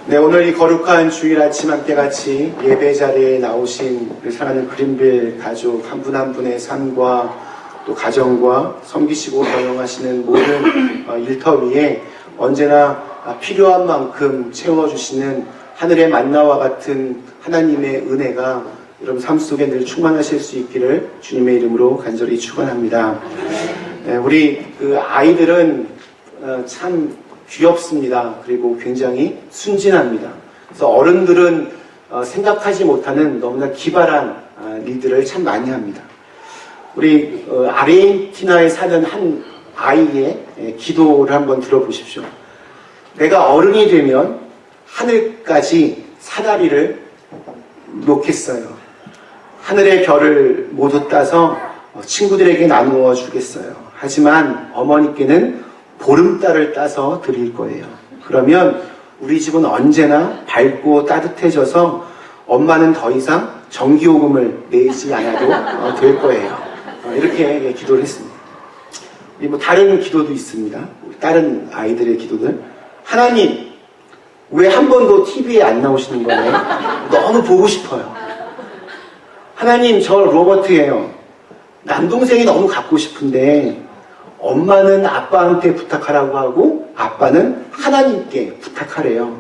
네, 오늘 이 거룩한 주일 아침 함께 같이 예배 자리에 나오신 우리 사랑하는 그린빌 가족 한 분 한 분의 삶과 또 가정과 섬기시고 경영하시는 모든 일터위에 언제나 필요한 만큼 채워주시는 하늘의 만나와 같은 하나님의 은혜가 여러분 삶 속에 늘 충만하실 수 있기를 주님의 이름으로 간절히 축원합니다. 네, 우리 그 아이들은 참 귀엽습니다. 그리고 굉장히 순진합니다. 그래서 어른들은 생각하지 못하는 너무나 기발한 일들을 참 많이 합니다. 우리 아르헨티나에 사는 한 아이의 기도를 한번 들어보십시오. 내가 어른이 되면 하늘까지 사다리를 놓겠어요. 하늘의 별을 모두 따서 친구들에게 나누어 주겠어요. 하지만 어머니께는 보름달을 따서 드릴 거예요. 그러면 우리 집은 언제나 밝고 따뜻해져서 엄마는 더 이상 전기요금을 내지 않아도 될 거예요. 이렇게 기도를 했습니다. 뭐 다른 기도도 있습니다. 다른 아이들의 기도들. 하나님, 왜 한 번도 TV에 안 나오시는 거예요? 너무 보고 싶어요. 하나님, 저 로버트예요. 남동생이 너무 갖고 싶은데 엄마는 아빠한테 부탁하라고 하고 아빠는 하나님께 부탁하래요.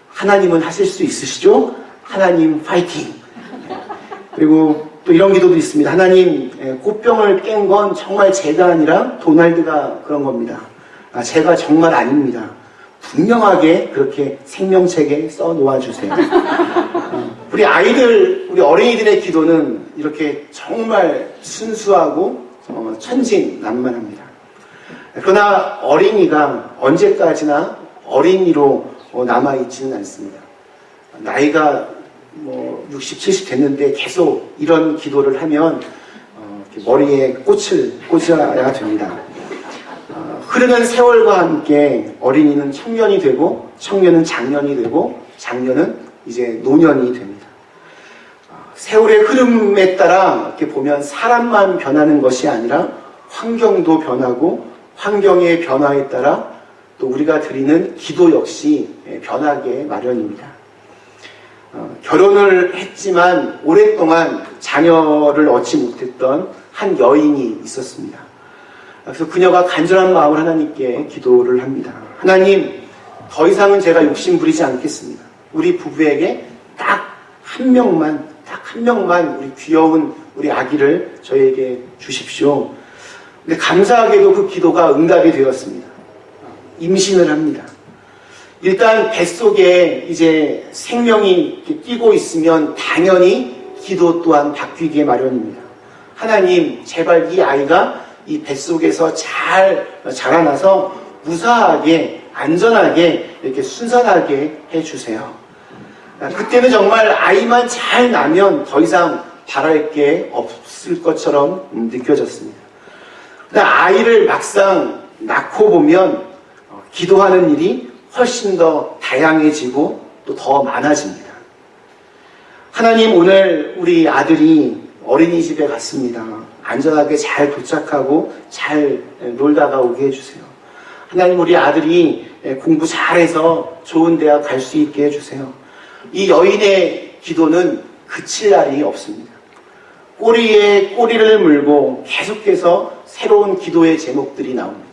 하나님은 하실 수 있으시죠? 하나님 파이팅! 그리고 또 이런 기도도 있습니다. 하나님, 꽃병을 깬 건 정말 제가 아니라 도날드가 그런 겁니다. 제가 정말 아닙니다. 분명하게 그렇게 생명책에 써 놓아주세요. 우리 아이들, 우리 어린이들의 기도는 이렇게 정말 순수하고 천진난만합니다. 그러나 어린이가 언제까지나 어린이로 남아있지는 않습니다. 나이가 60, 70 됐는데 계속 이런 기도를 하면 머리에 꽃을 꽂아야 됩니다. 흐르는 세월과 함께 어린이는 청년이 되고 청년은 장년이 되고 장년은 이제 노년이 됩니다. 세월의 흐름에 따라 이렇게 보면 사람만 변하는 것이 아니라 환경도 변하고 환경의 변화에 따라 또 우리가 드리는 기도 역시 변하게 마련입니다. 결혼을 했지만 오랫동안 자녀를 얻지 못했던 한 여인이 있었습니다. 그래서 그녀가 간절한 마음을 하나님께 기도를 합니다. 하나님, 더 이상은 제가 욕심 부리지 않겠습니다. 우리 부부에게 딱 한 명만 우리 귀여운 우리 아기를 저에게 주십시오. 근데 감사하게도 그 기도가 응답이 되었습니다. 임신을 합니다. 일단 뱃속에 이제 생명이 이렇게 뛰고 있으면 당연히 기도 또한 바뀌기에 마련입니다. 하나님, 제발 이 아이가 이 뱃속에서 잘 자라나서 무사하게 안전하게 이렇게 순산하게 해주세요. 그때는 정말 아이만 잘 나면 더 이상 바랄 게 없을 것처럼 느껴졌습니다. 아이를 막상 낳고 보면 기도하는 일이 훨씬 더 다양해지고 또 더 많아집니다. 하나님, 오늘 우리 아들이 어린이집에 갔습니다. 안전하게 잘 도착하고 잘 놀다가 오게 해주세요. 하나님, 우리 아들이 공부 잘해서 좋은 대학 갈 수 있게 해주세요. 이 여인의 기도는 그칠 날이 없습니다. 꼬리에 꼬리를 물고 계속해서 새로운 기도의 제목들이 나옵니다.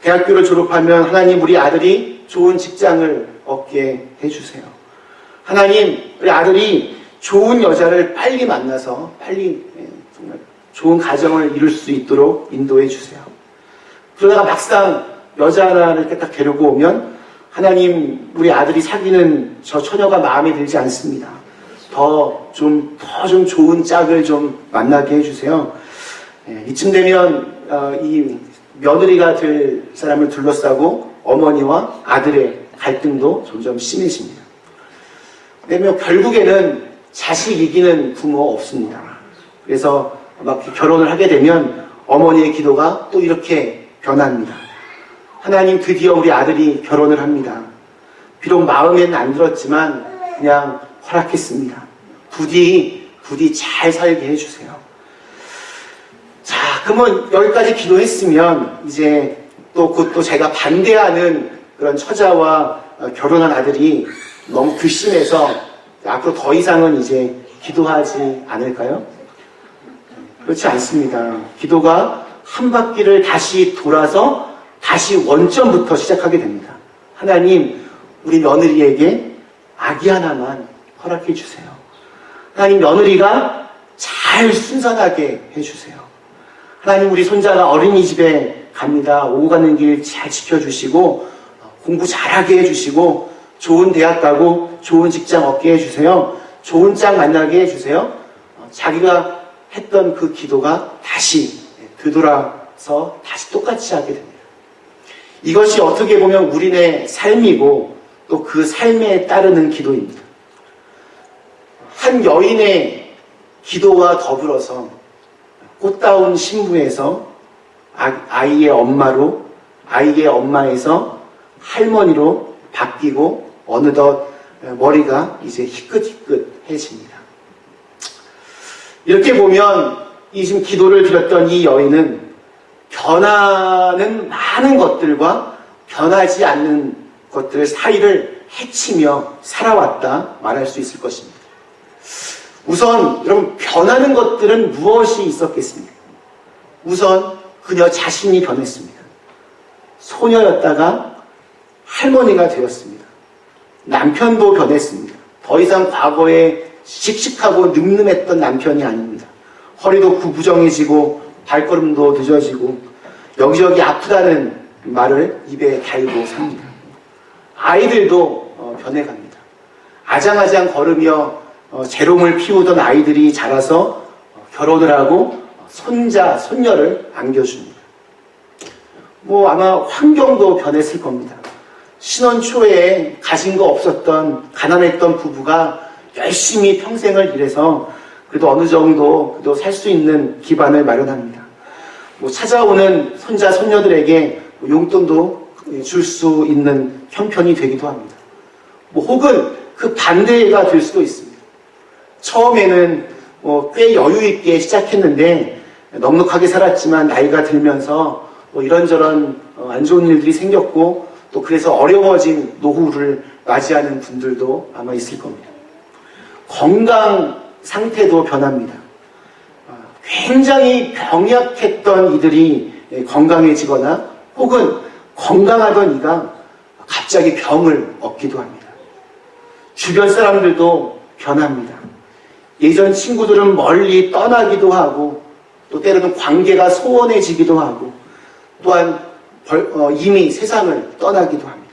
대학교를 졸업하면 하나님, 우리 아들이 좋은 직장을 얻게 해주세요. 하나님, 우리 아들이 좋은 여자를 빨리 만나서 빨리 정말 좋은 가정을 이룰 수 있도록 인도해 주세요. 그러다가 막상 여자 하나를 이렇게 딱 데리고 오면 하나님, 우리 아들이 사귀는 저 처녀가 마음에 들지 않습니다. 더 좀 좋은 짝을 좀 만나게 해주세요. 이쯤 되면 이 며느리가 될 사람을 둘러싸고 어머니와 아들의 갈등도 점점 심해집니다. 그러면 결국에는 자식 이기는 부모 없습니다. 그래서 막 결혼을 하게 되면 어머니의 기도가 또 이렇게 변합니다. 하나님, 드디어 우리 아들이 결혼을 합니다. 비록 마음에는 안 들었지만 그냥 허락했습니다. 부디 잘 살게 해주세요. 자, 그러면 여기까지 기도했으면 이제 또 제가 반대하는 그런 처자와 결혼한 아들이 너무 괘씸해서 앞으로 더 이상은 이제 기도하지 않을까요? 그렇지 않습니다. 기도가 한 바퀴를 다시 돌아서 다시 원점부터 시작하게 됩니다. 하나님, 우리 며느리에게 아기 하나만 허락해 주세요. 하나님, 며느리가 잘 순산하게 해주세요. 하나님, 우리 손자가 어린이집에 갑니다. 오고 가는 길 잘 지켜주시고 공부 잘하게 해주시고 좋은 대학 가고 좋은 직장 얻게 해주세요. 좋은 짝 만나게 해주세요. 자기가 했던 그 기도가 다시 되돌아서 다시 똑같이 하게 됩니다. 이것이 어떻게 보면 우리네 삶이고 또 그 삶에 따르는 기도입니다. 한 여인의 기도와 더불어서 꽃다운 신부에서 아이의 엄마로, 아이의 엄마에서 할머니로 바뀌고 어느덧 머리가 이제 희끗희끗해집니다. 이렇게 보면 이 지금 기도를 드렸던 이 여인은 변하는 많은 것들과 변하지 않는 것들 사이를 헤치며 살아왔다 말할 수 있을 것입니다. 우선 여러분, 변하는 것들은 무엇이 있었겠습니까? 우선 그녀 자신이 변했습니다. 소녀였다가 할머니가 되었습니다. 남편도 변했습니다. 더 이상 과거에 씩씩하고 늠름했던 남편이 아닙니다. 허리도 구부정해지고 발걸음도 늦어지고 여기저기 아프다는 말을 입에 달고 삽니다. 아이들도 변해갑니다. 아장아장 걸으며 재롱을 피우던 아이들이 자라서 결혼을 하고 손자, 손녀를 안겨줍니다. 아마 환경도 변했을 겁니다. 신혼 초에 가진 거 없었던 가난했던 부부가 열심히 평생을 일해서 그래도 어느 정도 살 수 있는 기반을 마련합니다. 찾아오는 손자, 손녀들에게 용돈도 줄 수 있는 형편이 되기도 합니다. 혹은 그 반대가 될 수도 있습니다. 처음에는 꽤 여유 있게 시작했는데 넉넉하게 살았지만 나이가 들면서 이런저런 안 좋은 일들이 생겼고 또 그래서 어려워진 노후를 맞이하는 분들도 아마 있을 겁니다. 건강 상태도 변합니다. 굉장히 병약했던 이들이 건강해지거나 혹은 건강하던 이가 갑자기 병을 얻기도 합니다. 주변 사람들도 변합니다. 예전 친구들은 멀리 떠나기도 하고 또 때로는 관계가 소원해지기도 하고 또한 이미 세상을 떠나기도 합니다.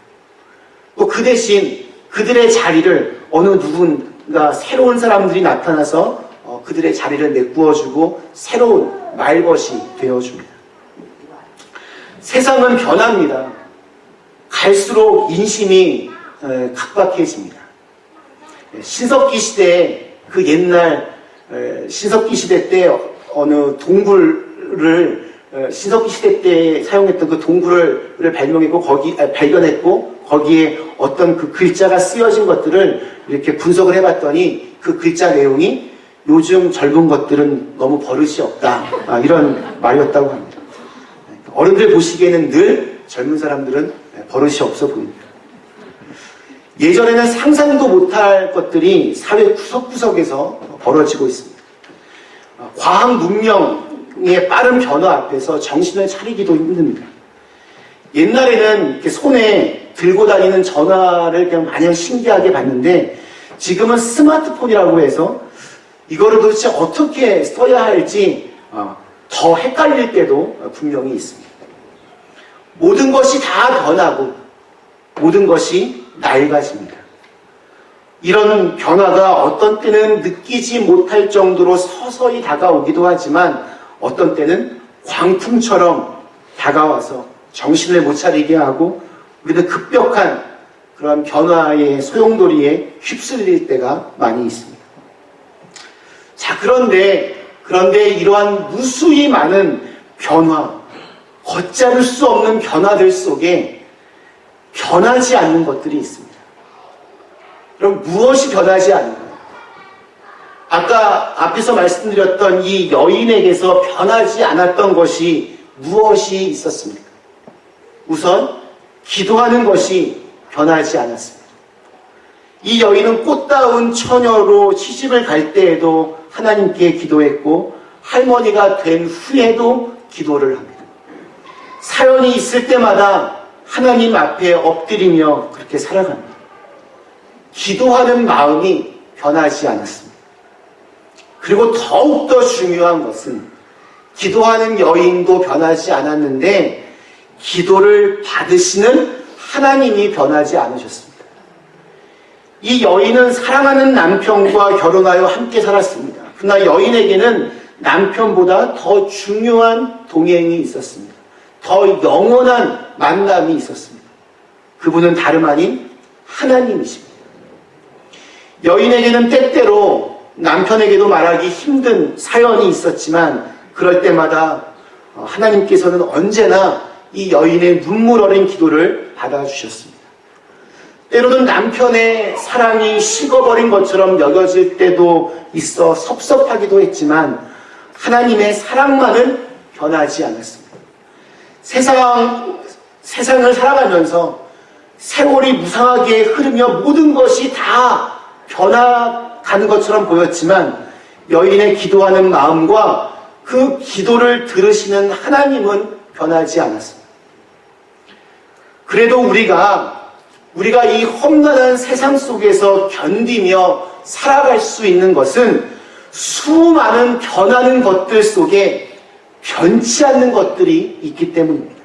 또 그 대신 그들의 자리를 어느 누군가 새로운 사람들이 나타나서 그들의 자리를 메꾸어주고 새로운 말벗이 되어줍니다. 세상은 변합니다. 갈수록 인심이 각박해집니다. 신석기 시대에 그 옛날 신석기 시대 때 어느 동굴을 신석기 시대 때 사용했던 그 동굴을 발견했고 거기에 어떤 그 글자가 쓰여진 것들을 이렇게 분석을 해봤더니 그 글자 내용이 요즘 젊은 것들은 너무 버릇이 없다 이런 말이었다고 합니다. 어른들 보시기에는 늘 젊은 사람들은 버릇이 없어 보입니다. 예전에는 상상도 못할 것들이 사회 구석구석에서 벌어지고 있습니다. 과학 문명의 빠른 변화 앞에서 정신을 차리기도 힘듭니다. 옛날에는 이렇게 손에 들고 다니는 전화를 그냥 마냥 신기하게 봤는데 지금은 스마트폰이라고 해서 이거를 도대체 어떻게 써야 할지 더 헷갈릴 때도 분명히 있습니다. 모든 것이 다 변하고 모든 것이 낡아집니다. 이런 변화가 어떤 때는 느끼지 못할 정도로 서서히 다가오기도 하지만 어떤 때는 광풍처럼 다가와서 정신을 못 차리게 하고 우리는 급격한 그런 변화의 소용돌이에 휩쓸릴 때가 많이 있습니다. 자, 그런데 이러한 무수히 많은 변화, 걷잡을 수 없는 변화들 속에 변하지 않는 것들이 있습니다. 그럼 무엇이 변하지 않는가요? 아까 앞에서 말씀드렸던 이 여인에게서 변하지 않았던 것이 무엇이 있었습니까? 우선 기도하는 것이 변하지 않았습니다. 이 여인은 꽃다운 처녀로 시집을 갈 때에도 하나님께 기도했고 할머니가 된 후에도 기도를 합니다. 사연이 있을 때마다 하나님 앞에 엎드리며 그렇게 살아갑니다. 기도하는 마음이 변하지 않았습니다. 그리고 더욱더 중요한 것은 기도하는 여인도 변하지 않았는데 기도를 받으시는 하나님이 변하지 않으셨습니다. 이 여인은 사랑하는 남편과 결혼하여 함께 살았습니다. 그러나 여인에게는 남편보다 더 중요한 동행이 있었습니다. 더 영원한 만남이 있었습니다. 그분은 다름 아닌 하나님이십니다. 여인에게는 때때로 남편에게도 말하기 힘든 사연이 있었지만 그럴 때마다 하나님께서는 언제나 이 여인의 눈물 어린 기도를 받아주셨습니다. 때로는 남편의 사랑이 식어버린 것처럼 여겨질 때도 있어 섭섭하기도 했지만 하나님의 사랑만은 변하지 않았습니다. 세상을 살아가면서 세월이 무상하게 흐르며 모든 것이 다 변화가는 것처럼 보였지만 여인의 기도하는 마음과 그 기도를 들으시는 하나님은 변하지 않았습니다. 그래도 우리가 이 험난한 세상 속에서 견디며 살아갈 수 있는 것은 수많은 변하는 것들 속에 변치 않는 것들이 있기 때문입니다.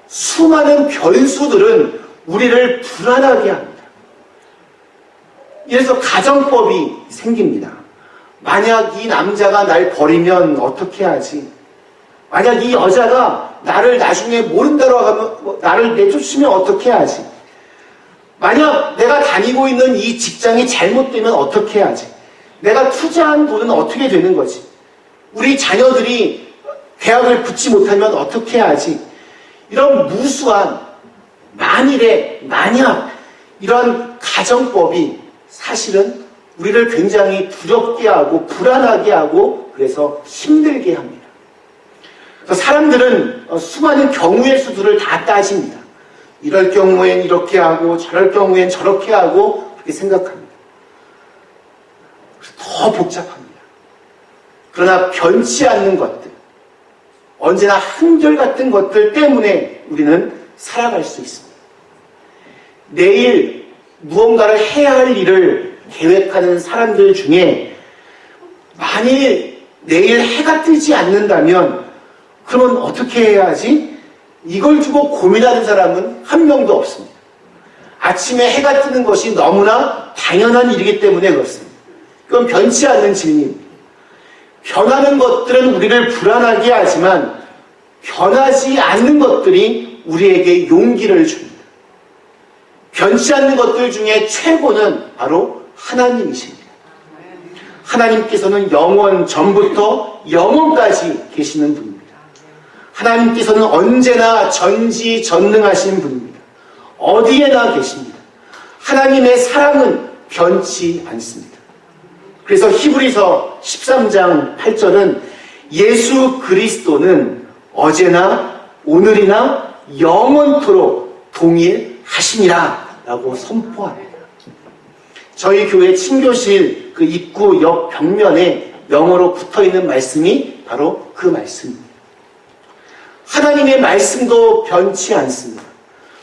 수많은 변수들은 우리를 불안하게 합니다. 이래서 가정법이 생깁니다. 만약 이 남자가 날 버리면 어떻게 하지? 만약 이 여자가 나를 나중에 모른다고 하면 나를 내쫓으면 어떻게 하지? 만약 내가 다니고 있는 이 직장이 잘못되면 어떻게 하지? 내가 투자한 돈은 어떻게 되는 거지? 우리 자녀들이 대학을 붙지 못하면 어떻게 하지? 이런 무수한 만약 이런 가정법이 사실은 우리를 굉장히 두렵게 하고 불안하게 하고 그래서 힘들게 합니다. 그래서 사람들은 수많은 경우의 수들을 다 따집니다. 이럴 경우엔 이렇게 하고 저럴 경우엔 저렇게 하고 그렇게 생각합니다. 더 복잡합니다. 그러나 변치 않는 것들, 언제나 한결같은 것들 때문에 우리는 살아갈 수 있습니다. 내일 무언가를 해야 할 일을 계획하는 사람들 중에 만일 내일 해가 뜨지 않는다면 그러면 어떻게 해야 하지? 이걸 두고 고민하는 사람은 한 명도 없습니다. 아침에 해가 뜨는 것이 너무나 당연한 일이기 때문에 그렇습니다. 그건 변치 않는 진리입니다. 변하는 것들은 우리를 불안하게 하지만 변하지 않는 것들이 우리에게 용기를 줍니다. 변치 않는 것들 중에 최고는 바로 하나님이십니다. 하나님께서는 영원 전부터 영원까지 계시는 분입니다. 하나님께서는 언제나 전지전능하신 분입니다. 어디에나 계십니다. 하나님의 사랑은 변치 않습니다. 그래서 히브리서 13장 8절은 예수 그리스도는 어제나 오늘이나 영원토록 동일하시니라 라고 선포합니다. 저희 교회 친교실 그 입구 옆 벽면에 영어로 붙어있는 말씀이 바로 그 말씀입니다. 하나님의 말씀도 변치 않습니다.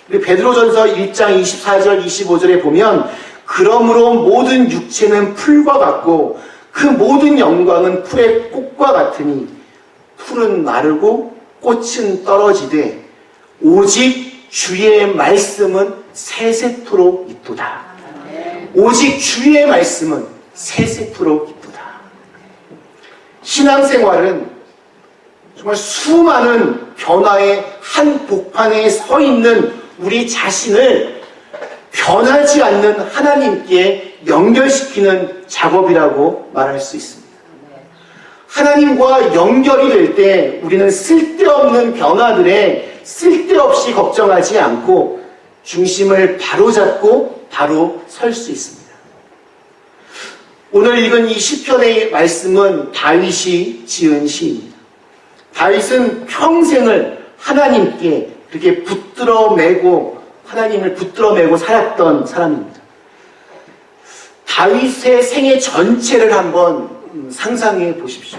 우리 베드로전서 1장 24절 25절에 보면 그러므로 모든 육체는 풀과 같고 그 모든 영광은 풀의 꽃과 같으니 풀은 마르고 꽃은 떨어지되 오직 주의 말씀은 세세토록 있도다. 오직 주의 말씀은 세세토록 있도다. 신앙생활은 정말 수많은 변화의 한 복판에 서 있는 우리 자신을 변하지 않는 하나님께 연결시키는 작업이라고 말할 수 있습니다. 하나님과 연결이 될 때 우리는 쓸데없는 변화들에 쓸데없이 걱정하지 않고 중심을 바로잡고 바로 설 수 있습니다. 오늘 읽은 이 시편의 말씀은 다윗이 지은 시입니다. 다윗은 평생을 하나님께 그렇게 붙들어 매고 하나님을 붙들어 매고 살았던 사람입니다. 다윗의 생애 전체를 한번 상상해 보십시오.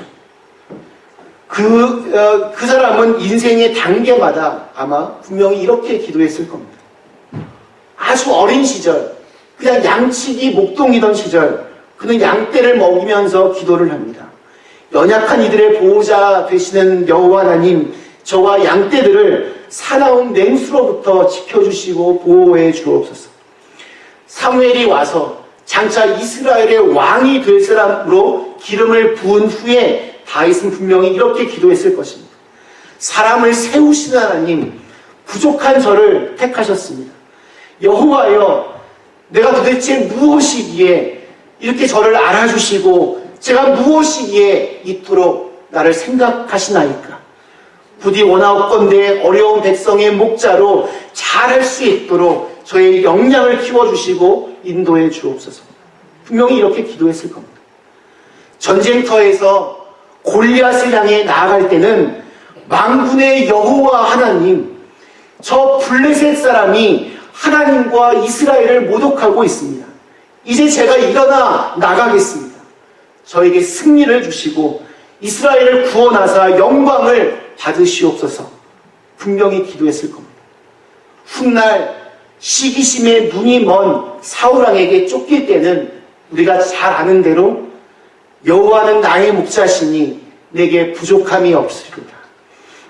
그 사람은 인생의 단계마다 아마 분명히 이렇게 기도했을 겁니다. 아주 어린 시절, 그냥 양치기 목동이던 시절, 그는 양떼를 먹이면서 기도를 합니다. 연약한 이들의 보호자 되시는 여호와 하나님, 저와 양떼들을 사나운 맹수로부터 지켜주시고 보호해 주옵소서. 사무엘이 와서 장차 이스라엘의 왕이 될 사람으로 기름을 부은 후에 다윗은 분명히 이렇게 기도했을 것입니다. 사람을 세우시는 하나님, 부족한 저를 택하셨습니다. 여호와여, 내가 도대체 무엇이기에 이렇게 저를 알아주시고 제가 무엇이기에 이토록 나를 생각하시나이까? 부디 원하옵건대 어려운 백성의 목자로 잘할 수 있도록 저의 역량을 키워주시고 인도해 주옵소서. 분명히 이렇게 기도했을 겁니다. 전쟁터에서 골리앗을 향해 나아갈 때는 만군의 여호와 하나님, 저 블레셋 사람이 하나님과 이스라엘을 모독하고 있습니다. 이제 제가 일어나 나가겠습니다. 저에게 승리를 주시고 이스라엘을 구원하사 영광을 받으시옵소서. 분명히 기도했을 겁니다. 훗날 시기심에 눈이 먼 사울왕에게 쫓길 때는 우리가 잘 아는 대로 여호와는 나의 목자시니 내게 부족함이 없으리로다.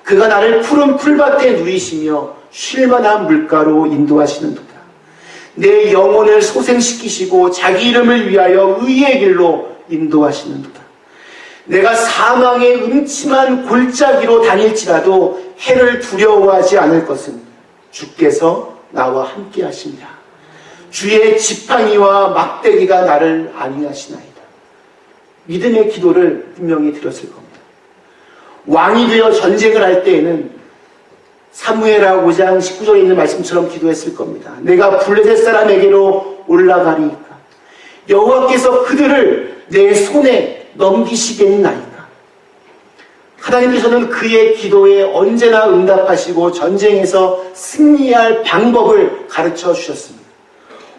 그가 나를 푸른 풀밭에 누이시며 쉴만한 물가로 인도하시는도다. 내 영혼을 소생시키시고 자기 이름을 위하여 의의 길로 인도하시는도다. 내가 사망의 음침한 골짜기로 다닐지라도 해를 두려워하지 않을 것은 주께서 나와 함께 하시니라. 주의 지팡이와 막대기가 나를 안위하시나이다. 믿음의 기도를 분명히 드렸을 겁니다. 왕이 되어 전쟁을 할 때에는 사무엘하 5장 19절에 있는 말씀처럼 기도했을 겁니다. 내가 블레셋 사람에게로 올라가리이까? 여호와께서 그들을 내 손에 넘기시겠나이까? 하나님께서는 그의 기도에 언제나 응답하시고 전쟁에서 승리할 방법을 가르쳐 주셨습니다.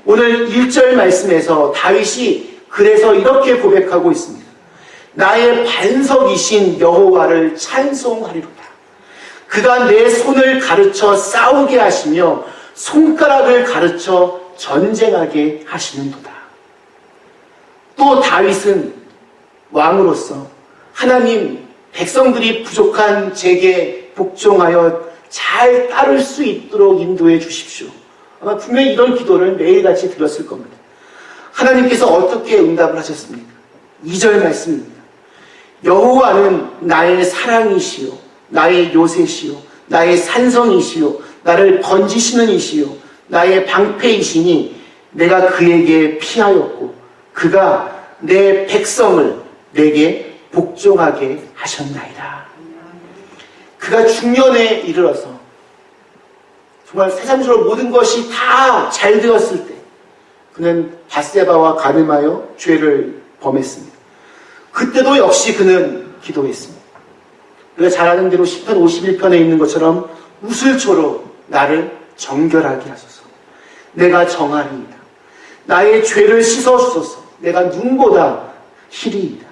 오늘 1절 말씀에서 다윗이 그래서 이렇게 고백하고 있습니다. 나의 반석이신 여호와를 찬송하리로다. 그가 내 손을 가르쳐 싸우게 하시며 손가락을 가르쳐 전쟁하게 하시는도다. 또 다윗은 왕으로서 하나님, 백성들이 부족한 제게 복종하여 잘 따를 수 있도록 인도해 주십시오. 아마 분명히 이런 기도를 매일같이 드렸을 겁니다. 하나님께서 어떻게 응답을 하셨습니까? 2절 말씀입니다. 여호와는 나의 사랑이시요 나의 요새시요 나의 산성이시요 나를 건지시는 이시요 나의 방패이시니 내가 그에게 피하였고 그가 내 백성을 내게 복종하게 하셨나이다. 그가 중년에 이르러서 정말 세상적으로 모든 것이 다 잘 되었을 때 그는 밧세바와 간음하여 죄를 범했습니다. 그때도 역시 그는 기도했습니다. 우리가 잘 아는 대로 시편 51편에 있는 것처럼 우슬초로 나를 정결하게 하소서. 내가 정하리이다. 나의 죄를 씻어주소서. 내가 눈보다 희리이다.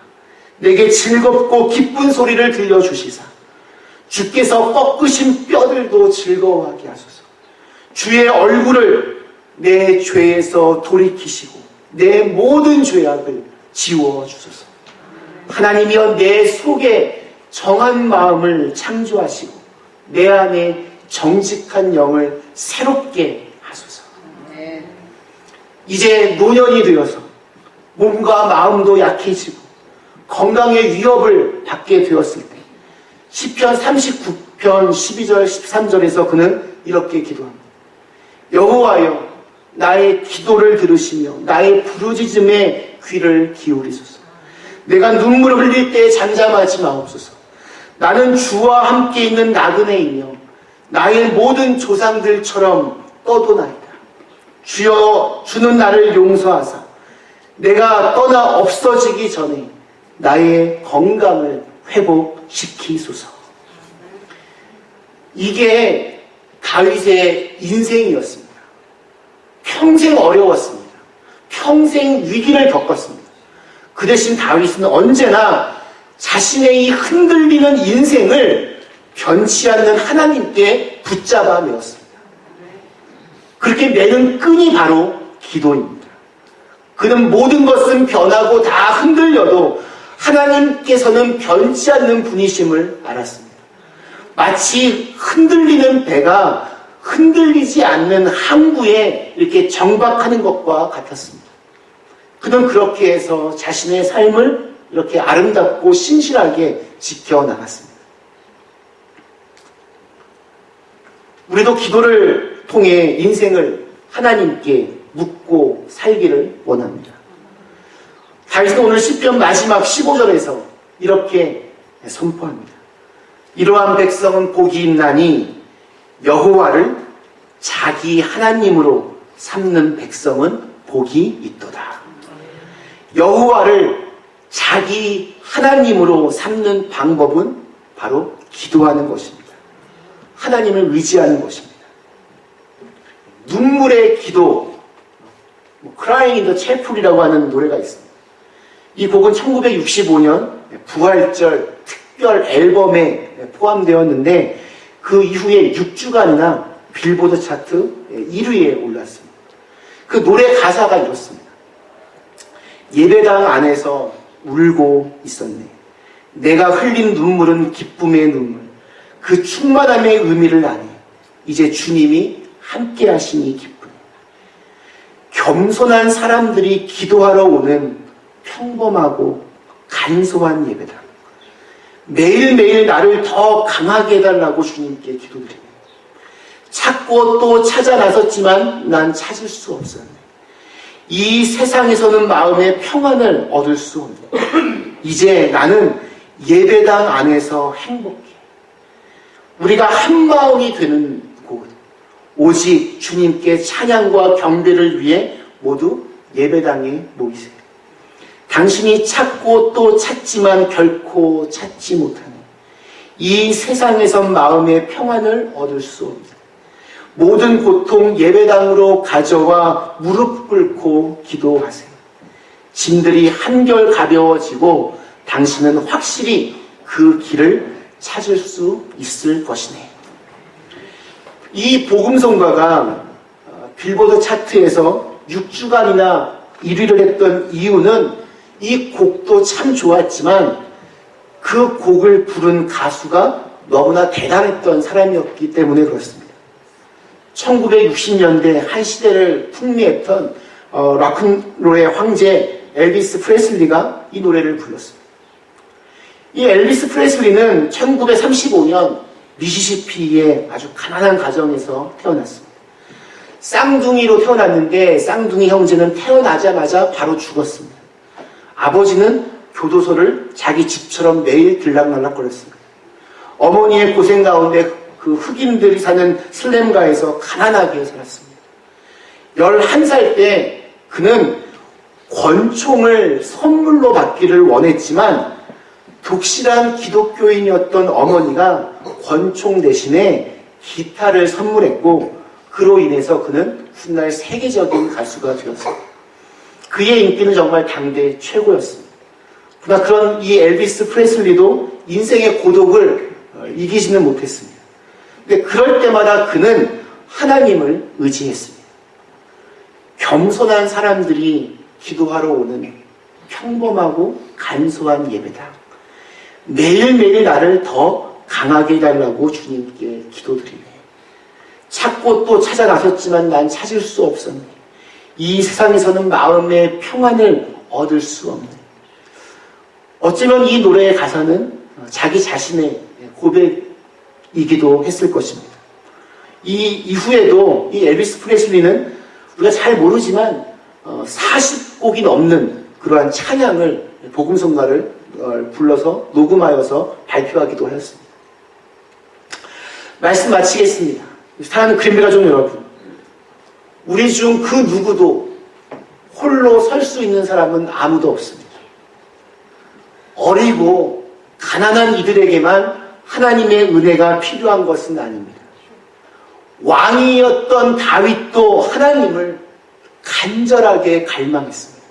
내게 즐겁고 기쁜 소리를 들려주시사 주께서 꺾으신 뼈들도 즐거워하게 하소서. 주의 얼굴을 내 죄에서 돌이키시고 내 모든 죄악을 지워주소서. 하나님이여 내 속에 정한 마음을 창조하시고 내 안에 정직한 영을 새롭게 하소서. 이제 노년이 되어서 몸과 마음도 약해지고 건강의 위협을 받게 되었을 때 시편 39편 12절 13절에서 그는 이렇게 기도합니다. 여호와여 나의 기도를 들으시며 나의 부르짖음에 귀를 기울이소서. 내가 눈물을 흘릴 때 잠잠하지 마옵소서. 나는 주와 함께 있는 나그네이며 나의 모든 조상들처럼 떠도나이다. 주여 주는 나를 용서하사 내가 떠나 없어지기 전에 나의 건강을 회복시키소서. 이게 다윗의 인생이었습니다. 평생 어려웠습니다. 평생 위기를 겪었습니다. 그 대신 다윗은 언제나 자신의 이 흔들리는 인생을 변치 않는 하나님께 붙잡아 메었습니다. 그렇게 매는 끈이 바로 기도입니다. 그는 모든 것은 변하고 다 흔들려도 하나님께서는 변치 않는 분이심을 알았습니다. 마치 흔들리는 배가 흔들리지 않는 항구에 이렇게 정박하는 것과 같았습니다. 그는 그렇게 해서 자신의 삶을 이렇게 아름답고 신실하게 지켜나갔습니다. 우리도 기도를 통해 인생을 하나님께 묻고 살기를 원합니다. 다윗은 오늘 시편 마지막 15절에서 이렇게 선포합니다. 이러한 백성은 복이 있나니 여호와를 자기 하나님으로 삼는 백성은 복이 있도다. 여호와를 자기 하나님으로 삼는 방법은 바로 기도하는 것입니다. 하나님을 의지하는 것입니다. 눈물의 기도, Crying in the Chapel이라고 하는 노래가 있습니다. 이 곡은 1965년 부활절 특별 앨범에 포함되었는데 그 이후에 6주간이나 빌보드 차트 1위에 올랐습니다. 그 노래 가사가 이렇습니다. 예배당 안에서 울고 있었네. 내가 흘린 눈물은 기쁨의 눈물. 그 충만함의 의미를 아네. 이제 주님이 함께 하시니 기쁘네. 겸손한 사람들이 기도하러 오는 평범하고 간소한 예배당. 매일매일 나를 더 강하게 해달라고 주님께 기도드립니다. 찾고 또 찾아 나섰지만 난 찾을 수 없었네. 이 세상에서는 마음의 평안을 얻을 수 없네. 이제 나는 예배당 안에서 행복해. 우리가 한 마음이 되는 곳, 오직 주님께 찬양과 경배를 위해 모두 예배당에 모이세요. 당신이 찾고 또 찾지만 결코 찾지 못하는 이 세상에서 마음의 평안을 얻을 수 없는 모든 고통 예배당으로 가져와 무릎 꿇고 기도하세요. 짐들이 한결 가벼워지고 당신은 확실히 그 길을 찾을 수 있을 것이네. 이 복음성가가 빌보드 차트에서 6주간이나 1위를 했던 이유는 이 곡도 참 좋았지만 그 곡을 부른 가수가 너무나 대단했던 사람이었기 때문에 그렇습니다. 1960년대 한 시대를 풍미했던 락앤롤의 황제 엘비스 프레슬리가 이 노래를 불렀습니다. 이 엘비스 프레슬리는 1935년 미시시피의 아주 가난한 가정에서 태어났습니다. 쌍둥이로 태어났는데 쌍둥이 형제는 태어나자마자 바로 죽었습니다. 아버지는 교도소를 자기 집처럼 매일 들락날락거렸습니다. 어머니의 고생 가운데 그 흑인들이 사는 슬램가에서 가난하게 살았습니다. 11살 때 그는 권총을 선물로 받기를 원했지만 독실한 기독교인이었던 어머니가 권총 대신에 기타를 선물했고 그로 인해서 그는 훗날 세계적인 가수가 되었습니다. 그의 인기는 정말 당대 최고였습니다. 그러나 그런 이 엘비스 프레슬리도 인생의 고독을 이기지는 못했습니다. 근데 그럴 때마다 그는 하나님을 의지했습니다. 겸손한 사람들이 기도하러 오는 평범하고 간소한 예배당. 매일매일 나를 더 강하게 해달라고 주님께 기도드리네. 찾고 또 찾아 나섰지만 난 찾을 수 없었네. 이 세상에서는 마음의 평안을 얻을 수 없네. 어쩌면 이 노래의 가사는 자기 자신의 고백이기도 했을 것입니다. 이 이후에도 이 엘비스 프레슬리는 우리가 잘 모르지만 40곡이 넘는 그러한 찬양을 복음성가를 불러서 녹음하여서 발표하기도 하였습니다. 말씀 마치겠습니다. 사랑하는 그린비 가족 여러분, 우리 중 그 누구도 홀로 설 수 있는 사람은 아무도 없습니다. 어리고 가난한 이들에게만 하나님의 은혜가 필요한 것은 아닙니다. 왕이었던 다윗도 하나님을 간절하게 갈망했습니다.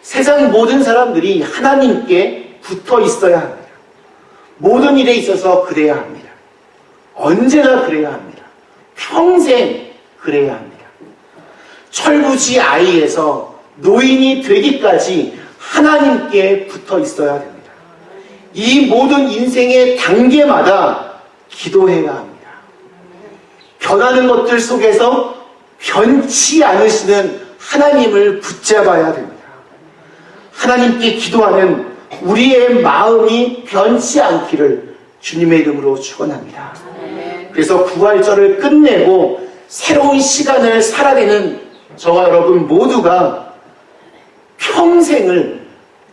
세상 모든 사람들이 하나님께 붙어 있어야 합니다. 모든 일에 있어서 그래야 합니다. 언제나 그래야 합니다. 평생 그래야 합니다. 철부지 아이에서 노인이 되기까지 하나님께 붙어 있어야 됩니다. 이 모든 인생의 단계마다 기도해야 합니다. 변하는 것들 속에서 변치 않으시는 하나님을 붙잡아야 됩니다. 하나님께 기도하는 우리의 마음이 변치 않기를 주님의 이름으로 축원합니다. 그래서 부활절을 끝내고 새로운 시간을 살아내는 저와 여러분 모두가 평생을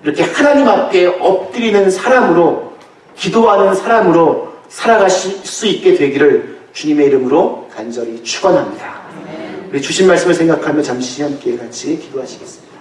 이렇게 하나님 앞에 엎드리는 사람으로, 기도하는 사람으로 살아가실 수 있게 되기를 주님의 이름으로 간절히 축원합니다. 우리 주신 말씀을 생각하며 잠시 함께 같이 기도하시겠습니다.